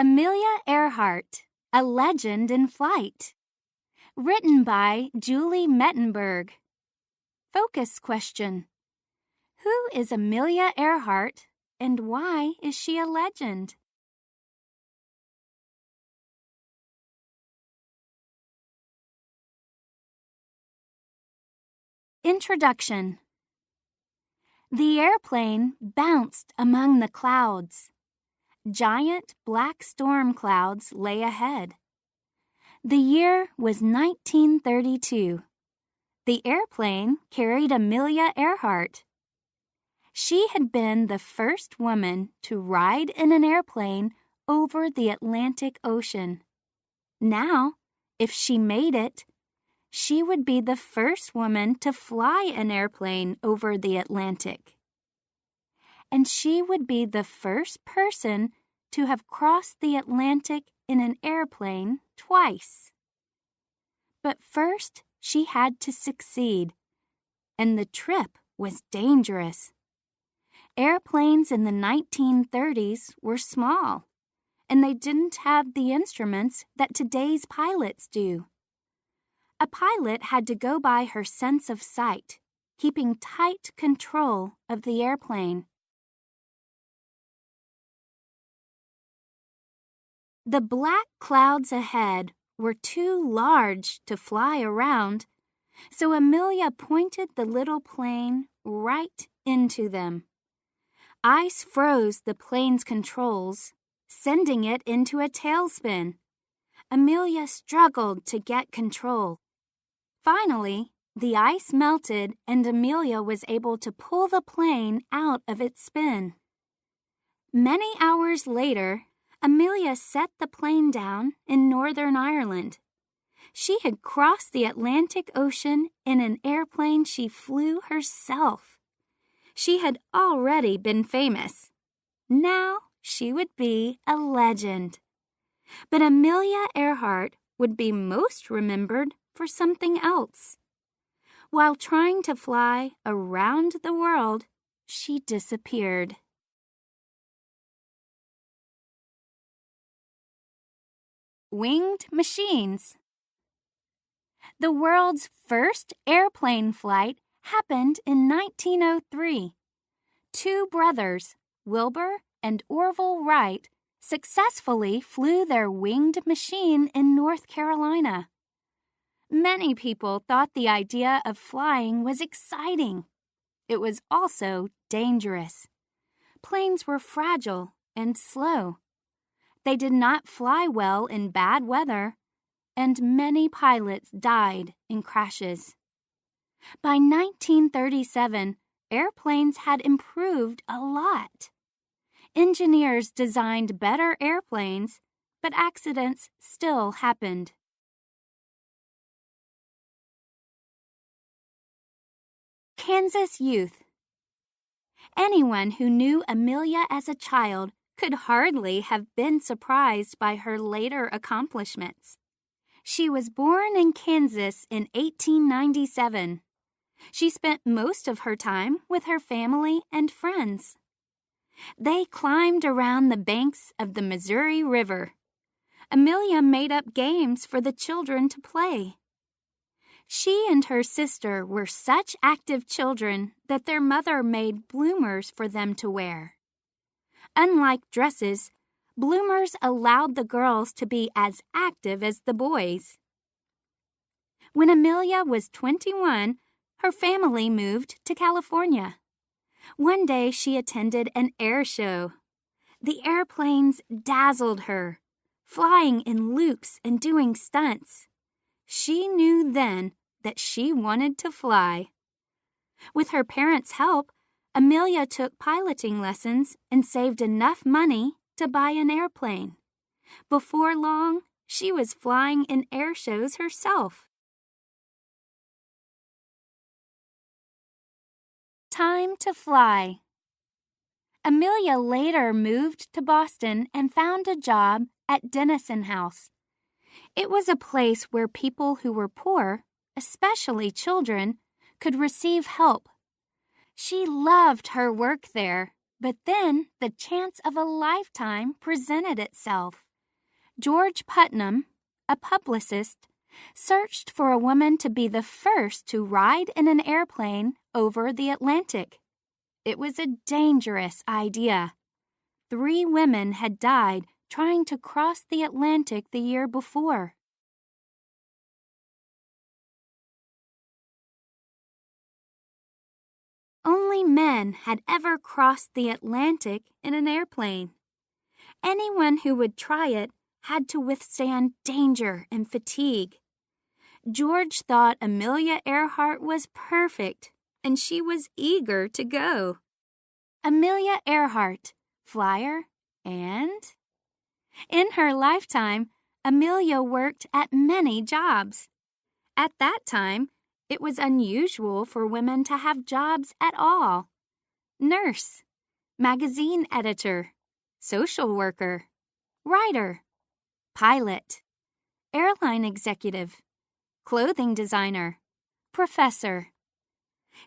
Amelia Earhart, A Legend in Flight. Written by Julie Mettenberg. Focus question. Who is Amelia Earhart and why is she a legend? Introduction. The airplane bounced among the clouds. Giant black storm clouds lay ahead. The year was 1932. The airplane carried Amelia Earhart. She had been the first woman to ride in an airplane over the Atlantic Ocean. Now, if she made it, she would be the first woman to fly an airplane over the Atlantic. And she would be the first person to have crossed the Atlantic in an airplane twice. But first, she had to succeed, and the trip was dangerous. Airplanes in the 1930s were small, and they didn't have the instruments that today's pilots do. A pilot had to go by her sense of sight, keeping tight control of the airplane. The black clouds ahead were too large to fly around, so Amelia pointed the little plane right into them. Ice froze the plane's controls, sending it into a tailspin. Amelia struggled to get control. Finally, the ice melted and Amelia was able to pull the plane out of its spin. Many hours later, Amelia set the plane down in Northern Ireland. She had crossed the Atlantic Ocean in an airplane she flew herself. She had already been famous. Now she would be a legend. But Amelia Earhart would be most remembered for something else. While trying to fly around the world, she disappeared. Winged machines. The world's first airplane flight happened in 1903. Two brothers, Wilbur and Orville Wright, successfully flew their winged machine in North Carolina. Many people thought the idea of flying was exciting. It was also dangerous. Planes were fragile and slow. They did not fly well in bad weather, and many pilots died in crashes. By 1937, airplanes had improved a lot. Engineers designed better airplanes, but accidents still happened. Kansas youth. Anyone who knew Amelia as a child could hardly have been surprised by her later accomplishments. She was born in Kansas in 1897. She spent most of her time with her family and friends. They climbed around the banks of the Missouri River. Amelia made up games for the children to play. She and her sister were such active children that their mother made bloomers for them to wear. Unlike dresses, bloomers allowed the girls to be as active as the boys. When Amelia was 21, her family moved to California. One day she attended an air show. The airplanes dazzled her, flying in loops and doing stunts. She knew then that she wanted to fly. With her parents' help, Amelia took piloting lessons and saved enough money to buy an airplane. Before long, she was flying in air shows herself. Time to fly. Amelia later moved to Boston and found a job at Dennison House. It was a place where people who were poor, especially children, could receive help. She loved her work there, but then the chance of a lifetime presented itself. George Putnam, a publicist, searched for a woman to be the first to ride in an airplane over the Atlantic. It was a dangerous idea. 3 women had died trying to cross the Atlantic the year before. Only men had ever crossed the Atlantic in an airplane. Anyone who would try it had to withstand danger and fatigue. George thought Amelia Earhart was perfect, and she was eager to go. Amelia Earhart, flyer, and... In her lifetime, Amelia worked at many jobs. At that time, it was unusual for women to have jobs at all. Nurse, magazine editor, social worker, writer, pilot, airline executive, clothing designer, professor.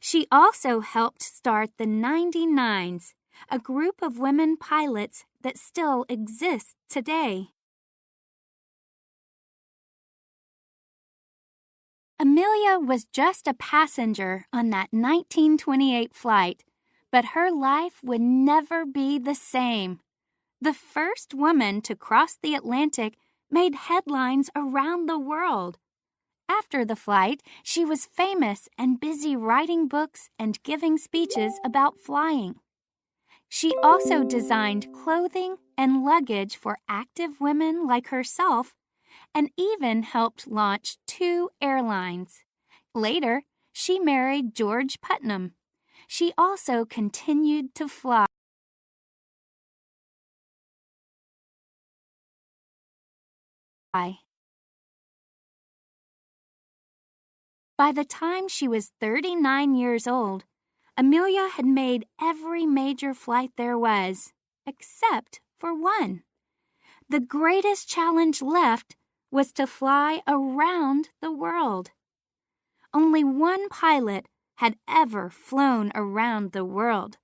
She also helped start the 99s, a group of women pilots that still exists today. Amelia was just a passenger on that 1928 flight, but her life would never be the same. The first woman to cross the Atlantic made headlines around the world. After the flight, she was famous and busy writing books and giving speeches about flying. She also designed clothing and luggage for active women like herself, and even helped launch 2 airlines. Later, she married George Putnam. She also continued to fly. By the time she was 39 years old, Amelia had made every major flight there was, except for one. The greatest challenge left was to fly around the world. Only one pilot had ever flown around the world,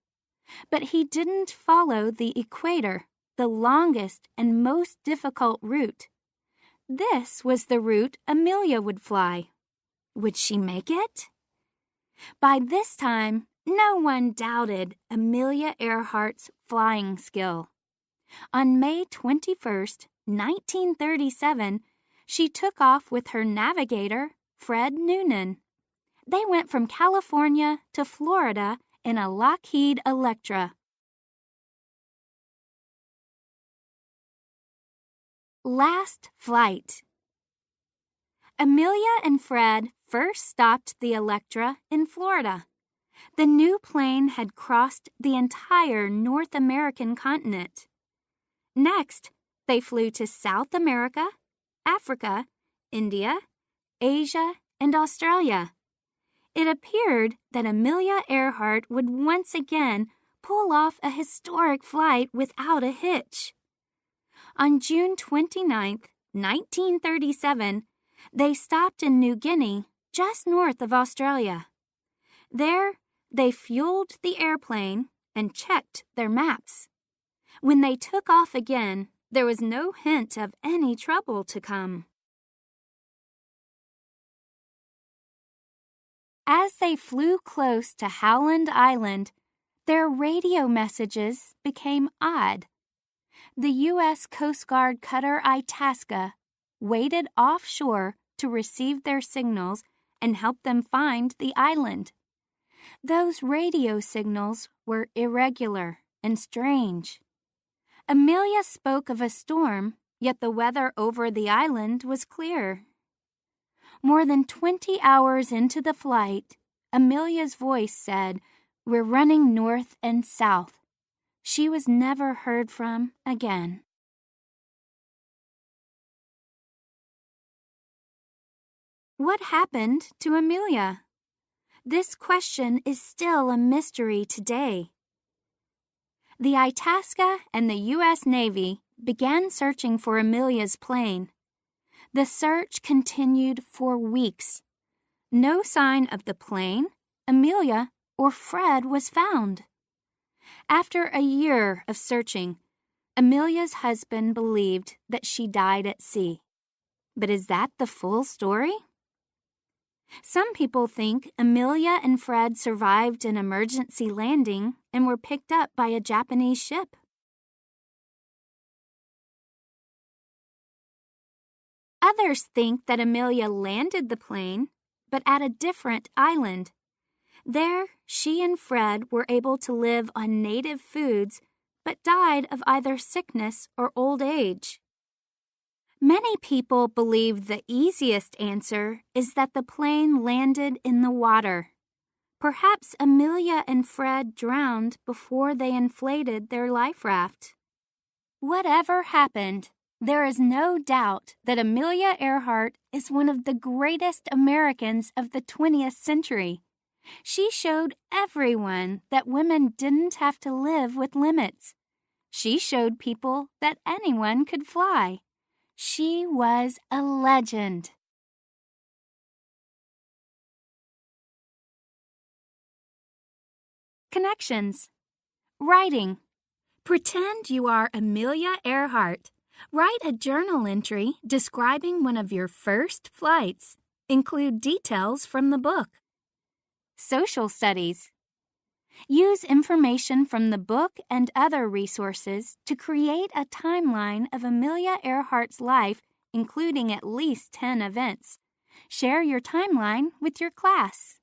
but he didn't follow the equator, the longest and most difficult route. This was the route Amelia would fly. Would she make it? By this time, no one doubted Amelia Earhart's flying skill. On May 21st, 1937, she took off with her navigator, Fred Noonan. They went from California to Florida in a Lockheed Electra. Last flight. Amelia and Fred first stopped the Electra in Florida. The new plane had crossed the entire North American continent. Next, they flew to South America, Africa, India, Asia, and Australia. It appeared that Amelia Earhart would once again pull off a historic flight without a hitch. On June 29, 1937, they stopped in New Guinea, just north of Australia. There, they fueled the airplane and checked their maps. When they took off again, there was no hint of any trouble to come. As they flew close to Howland Island, their radio messages became odd. The U.S. Coast Guard cutter Itasca waited offshore to receive their signals and help them find the island. Those radio signals were irregular and strange. Amelia spoke of a storm, yet the weather over the island was clear. More than 20 hours into the flight, Amelia's voice said, "We're running north and south." She was never heard from again. What happened to Amelia? This question is still a mystery today. The Itasca and the U.S. Navy began searching for Amelia's plane. The search continued for weeks. No sign of the plane, Amelia, or Fred was found. After a year of searching, Amelia's husband believed that she died at sea. But is that the full story? Some people think Amelia and Fred survived an emergency landing and were picked up by a Japanese ship. Others think that Amelia landed the plane, but at a different island. There, she and Fred were able to live on native foods, but died of either sickness or old age. Many people believe the easiest answer is that the plane landed in the water. Perhaps Amelia and Fred drowned before they inflated their life raft. Whatever happened, there is no doubt that Amelia Earhart is one of the greatest Americans of the 20th century. She showed everyone that women didn't have to live with limits. She showed people that anyone could fly. She was a legend. Connections. Writing. Pretend you are Amelia Earhart. Write a journal entry describing one of your first flights. Include details from the book. Social studies. Use information from the book and other resources to create a timeline of Amelia Earhart's life, including at least 10 events. Share your timeline with your class.